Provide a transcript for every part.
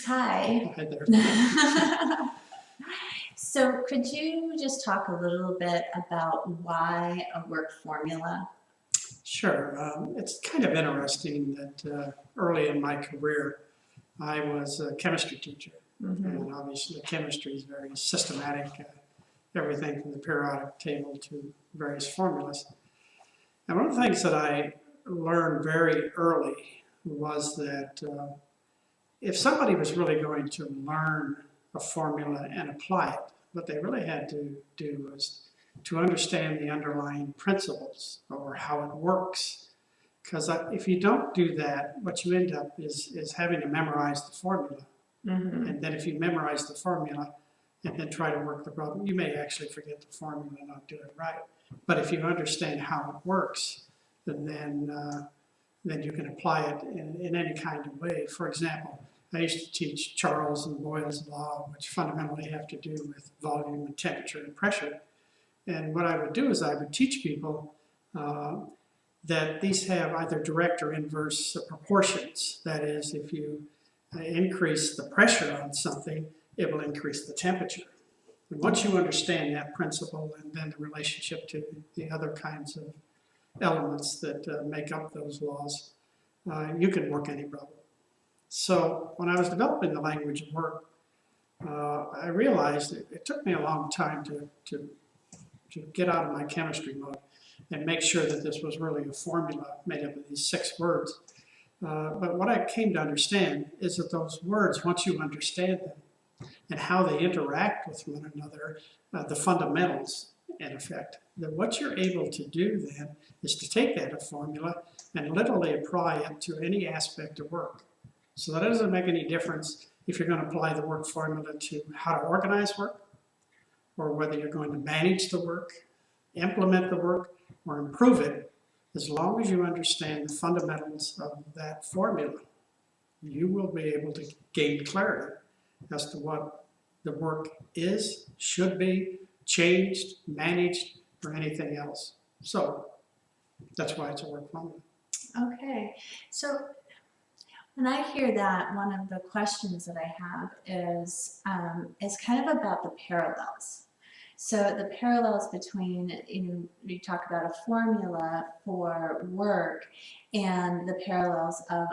Hi. Hi there. So could you just talk a little bit about why a work formula? Sure. It's kind of interesting that early in my career, I was a chemistry teacher. And obviously, chemistry is very systematic, everything from the periodic table to various formulas. And one of the things that I learned very early was that if somebody was really going to learn a formula and apply it, what they really had to do was to understand the underlying principles or how it works. Because if you don't do that, what you end up is having to memorize the formula. And then if you memorize the formula and then try to work the problem, you may actually forget the formula and not do it right. But if you understand how it works, then you can apply it in any kind of way. For example, I used to teach Charles and Boyle's law, which fundamentally have to do with volume and temperature and pressure. And what I would do is I would teach people that these have either direct or inverse proportions. That is, if you increase the pressure on something, it will increase the temperature. And once you understand that principle and then the relationship to the other kinds of elements that make up those laws, you can work any problem. So when I was developing the language of work, I realized it took me a long time to get out of my chemistry mode and make sure that this was really a formula made up of these 6 words. But what I came to understand is that those words, once you understand them and how they interact with one another, the fundamentals, in effect, that what you're able to do then is to take that formula and literally apply it to any aspect of work. So that doesn't make any difference if you're going to apply the work formula to how to organize work, or whether you're going to manage the work, implement the work, or improve it. As long as you understand the fundamentals of that formula, you will be able to gain clarity as to what the work is, should be, changed, managed, or anything else. So that's why it's a work formula. Okay, so when I hear that, one of the questions that I have is kind of about the parallels. So the parallels between, you talk about a formula for work and the parallels of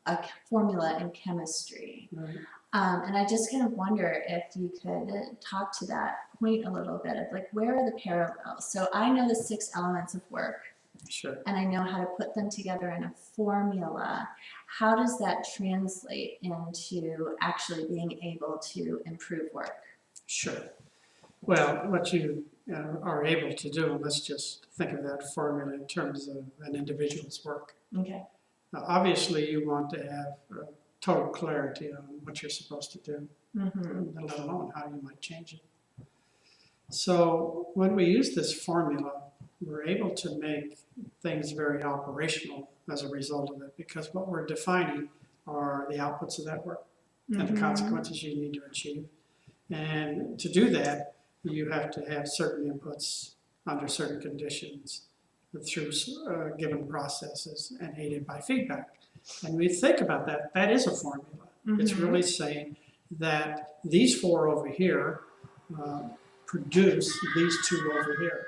a formula in chemistry. Right. And I just kind of wonder if you could talk to that point a little bit of like, where are the parallels? So I know the 6 elements of work. Sure. And I know how to put them together in a formula. How does that translate into actually being able to improve work? Sure. Well, what you are able to do, and let's just think of that formula in terms of an individual's work. Okay. Now, obviously, you want to have total clarity on what you're supposed to do, let alone how you might change it. So when we use this formula, we're able to make things very operational as a result of it, because what we're defining are the outputs of that work and the consequences you need to achieve. And to do that, you have to have certain inputs under certain conditions through given processes and aided by feedback. And we think about that, that is a formula. It's really saying that these 4 over here produce these 2 over here.